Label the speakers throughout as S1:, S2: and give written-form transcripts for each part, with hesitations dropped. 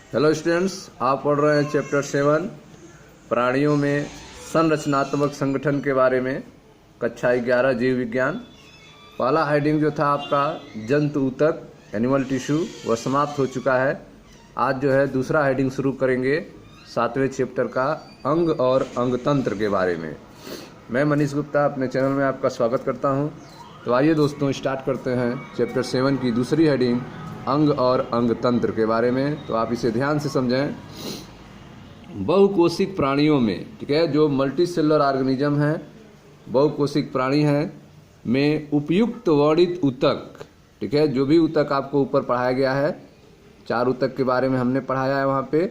S1: Hello students, आप पढ़ रहे हैं चैप्टर 7 प्राणियों में संरचनात्मक संगठन के बारे में, कक्षा 11 जीव विज्ञान। पहला हेडिंग जो था आपका जंतु ऊतक एनिमल टिश्यू, वह समाप्त हो चुका है। आज जो है दूसरा हेडिंग शुरू करेंगे 7वें चैप्टर का अंग और अंगतंत्र के बारे में। मैं मनीष गुप्ता अपने चैनल में आपका स्वागत करता हूं। तो आइए दोस्तों स्टार्ट करते हैं चैप्टर 7 की दूसरी हेडिंग अंग और अंगतंत्र के बारे में। तो आप इसे ध्यान से समझें। बहुकोशिक प्राणियों में, ठीक है, जो मल्टी सेलुलर ऑर्गेनिज्म है, बहुकोशिक प्राणी हैं, में उपयुक्त वर्णित ऊतक, ठीक है, जो भी ऊतक आपको ऊपर पढ़ाया गया है, 4 ऊतक के बारे में हमने पढ़ाया है वहाँ पे।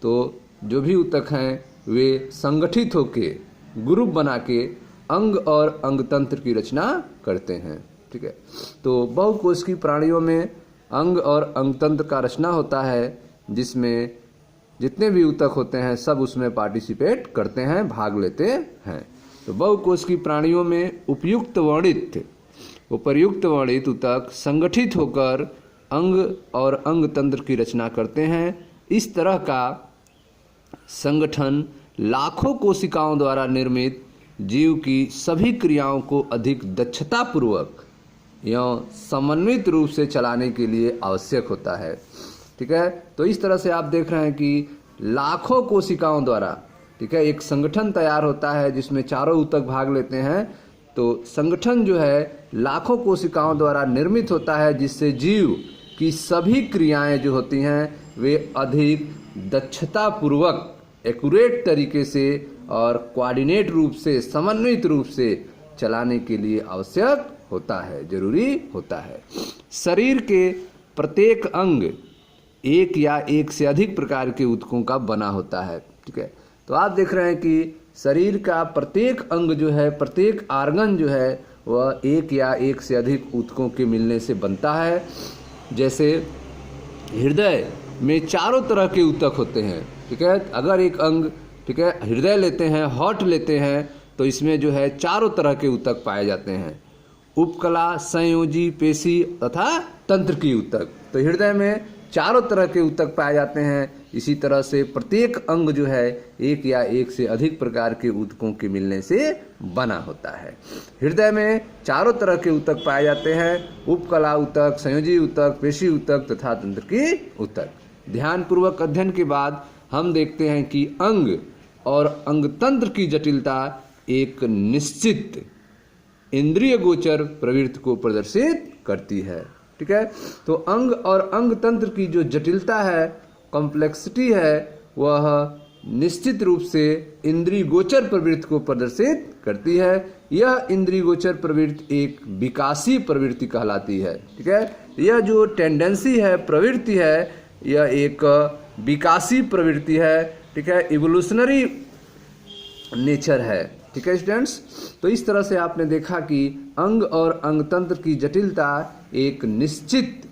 S1: तो जो भी ऊतक हैं वे संगठित होके ग्रुप बना के अंग और अंगतंत्र की रचना करते हैं, ठीक है। तो बहुकोशिकी प्राणियों में अंग और अंगतंत्र का रचना होता है, जिसमें जितने भी ऊतक होते हैं सब उसमें पार्टिसिपेट करते हैं, भाग लेते हैं। तो बहुकोशिकी प्राणियों में उपर्युक्त वर्णित ऊतक संगठित होकर अंग और अंगतंत्र की रचना करते हैं। इस तरह का संगठन लाखों कोशिकाओं द्वारा निर्मित जीव की सभी क्रियाओं को अधिक दक्षतापूर्वक या समन्वित रूप से चलाने के लिए आवश्यक होता है, ठीक है। तो इस तरह से आप देख रहे हैं कि लाखों कोशिकाओं द्वारा, ठीक है, एक संगठन तैयार होता है जिसमें चारों ऊतक भाग लेते हैं। तो संगठन जो है लाखों कोशिकाओं द्वारा निर्मित होता है, जिससे जीव की सभी क्रियाएं जो होती हैं वे अधिक दक्षतापूर्वक, एक्यूरेट तरीके से और कोऑर्डिनेट रूप से, समन्वित रूप से चलाने के लिए आवश्यक होता है, जरूरी होता है। शरीर के प्रत्येक अंग एक या एक से अधिक प्रकार के ऊतकों का बना होता है, ठीक है। तो आप देख रहे हैं कि शरीर का प्रत्येक अंग जो है, प्रत्येक आर्गन जो है, वह एक या एक से अधिक ऊतकों के मिलने से बनता है। जैसे हृदय में चारों तरह के ऊतक होते हैं, ठीक है। अगर एक अंग, ठीक है, हृदय लेते हैं, हार्ट लेते हैं, तो इसमें जो है चारों तरह के ऊतक पाए जाते हैं, उपकला, संयोजी, पेशी तथा तंत्र की ऊतक। तो हृदय में चारों तरह के ऊतक पाए जाते हैं। इसी तरह से प्रत्येक अंग जो है एक या एक से अधिक प्रकार के ऊतकों के मिलने से बना होता है। हृदय में चारों तरह के ऊतक पाए जाते हैं, उपकला ऊतक, संयोजी ऊतक, पेशी ऊतक तथा तंत्र की ऊतक। ध्यानपूर्वक अध्ययन के बाद हम देखते हैं कि अंग और अंगतंत्र की जटिलता एक निश्चित इंद्रिय गोचर प्रवृत्ति को प्रदर्शित करती है, ठीक है। तो अंग और अंगतंत्र की जो जटिलता है, कॉम्प्लेक्सिटी है, वह निश्चित रूप से इंद्रिय गोचर प्रवृत्ति को प्रदर्शित करती है। यह इंद्रिय गोचर प्रवृत्ति एक विकासी प्रवृत्ति कहलाती है, ठीक है। यह जो टेंडेंसी है, प्रवृत्ति है, यह एक विकासी प्रवृत्ति है, ठीक है, इवोल्यूशनरी नेचर है, ठीक है स्टूडेंट्स। तो इस तरह से आपने देखा कि अंग और अंगतंत्र की जटिलता एक निश्चित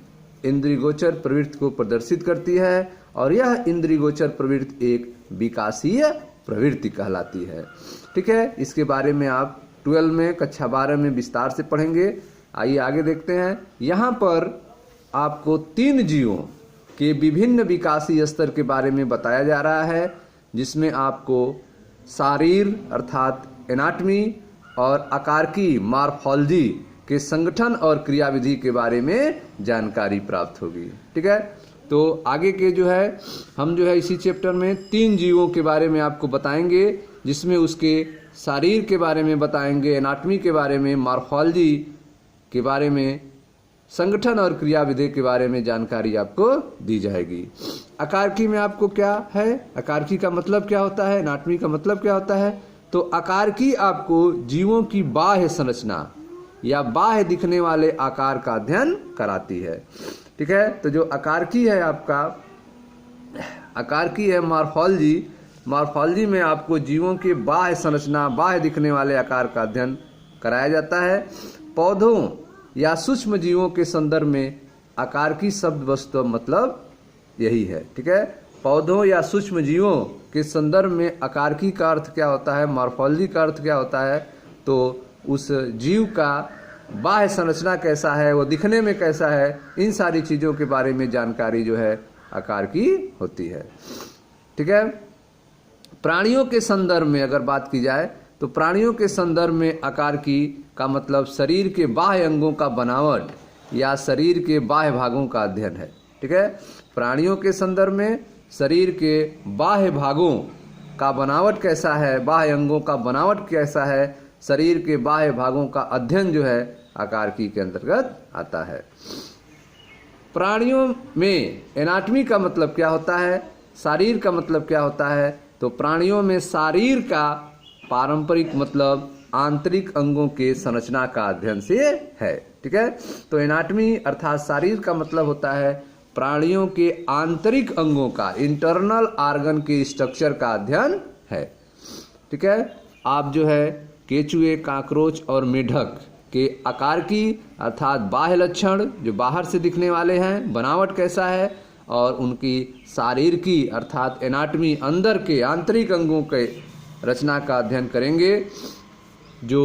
S1: इंद्रियगोचर प्रवृत्ति को प्रदर्शित करती है, और यह इंद्रियगोचर प्रवृत्ति एक विकासीय प्रवृत्ति कहलाती है, ठीक है। इसके बारे में आप 12 में, कक्षा 12 में विस्तार से पढ़ेंगे। आइए आगे देखते हैं। यहाँ पर आपको 3 जीवों के विभिन्न विकासीय स्तर के बारे में बताया जा रहा है, जिसमें आपको शारीर अर्थात एनाटमी और आकारकी मॉर्फोलॉजी के संगठन और क्रियाविधि के बारे में जानकारी प्राप्त होगी, ठीक है। तो आगे के जो है हम जो है इसी चैप्टर में 3 जीवों के बारे में आपको बताएंगे, जिसमें उसके शारीर के बारे में बताएंगे, एनाटमी के बारे में, मॉर्फोलॉजी के बारे में, संगठन और क्रियाविधि के बारे में जानकारी आपको दी जाएगी। आकारकी में आपको क्या है, आकारकी का मतलब क्या होता है, एनाटमी का मतलब क्या होता है। तो आकारकी आपको जीवों की बाह्य संरचना या बाह्य दिखने वाले आकार का अध्ययन कराती है, ठीक है। तो जो आकारकी है आपका, आकारकी है मॉर्फोलॉजी। मॉर्फोलॉजी में आपको जीवों के बाह्य संरचना, बाह्य दिखने वाले आकार का अध्ययन कराया जाता है। पौधों या सूक्ष्म जीवों के संदर्भ में आकारकी शब्द वस्तु मतलब यही है, ठीक है। पौधों या सूक्ष्म जीवों के संदर्भ में आकारकी का अर्थ क्या होता है, मॉर्फोलॉजी का अर्थ क्या होता है, तो उस जीव का बाह्य संरचना कैसा है, वो दिखने में कैसा है, इन सारी चीज़ों के बारे में जानकारी जो है आकार की होती है। ठीक है। प्राणियों के संदर्भ में अगर बात की जाए तो प्राणियों के संदर्भ में आकार की का मतलब शरीर के बाह्य अंगों का बनावट या शरीर के बाह्य भागों का अध्ययन है। ठीक है। प्राणियों के संदर्भ में शरीर के बाह्य भागों का बनावट कैसा है, बाह्य अंगों का बनावट कैसा है, शरीर के बाह्य भागों का अध्ययन जो है आकारिकी के अंतर्गत आता है। प्राणियों में एनाटॉमी का मतलब क्या होता है, शारीर का मतलब क्या होता है, तो प्राणियों में शारीर का पारंपरिक मतलब आंतरिक अंगों के संरचना का अध्ययन से है। ठीक है। तो एनाटॉमी अर्थात शारीर का मतलब होता है प्राणियों के आंतरिक अंगों का, इंटरनल ऑर्गन के स्ट्रक्चर का अध्ययन है। ठीक है। आप जो है केचुए, काकरोच और मेढक के आकार की अर्थात बाह्य लक्षण जो बाहर से दिखने वाले हैं, बनावट कैसा है, और उनकी शारीरिकी अर्थात एनाटॉमी अंदर के आंतरिक अंगों के रचना का अध्ययन करेंगे, जो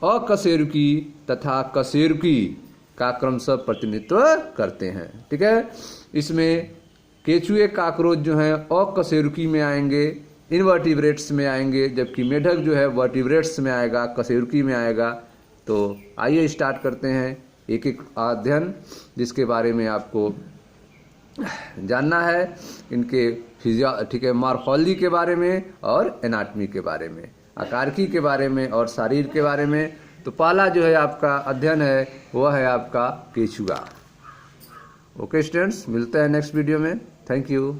S1: अकशेरुकी तथा कशेरुकी का क्रमशः प्रतिनिधित्व करते हैं। ठीक है। इसमें केचुए, काकरोच जो हैं अकशेरुकी में आएंगे, इनवर्टिब्रेट्स में आएंगे, जबकि मेढक जो है वर्टिब्रेट्स में आएगा, कशेरुकी में आएगा। तो आइए स्टार्ट करते हैं एक एक अध्ययन जिसके बारे में आपको जानना है, इनके ठीक है, मॉर्फोलॉजी के बारे में और एनाटॉमी के बारे में, आकारिकी के बारे में और शरीर के बारे में। तो पहला जो है आपका अध्ययन है वह है आपका केचुआ। ओके स्टूडेंट्स, मिलते हैं नेक्स्ट वीडियो में। Thank you.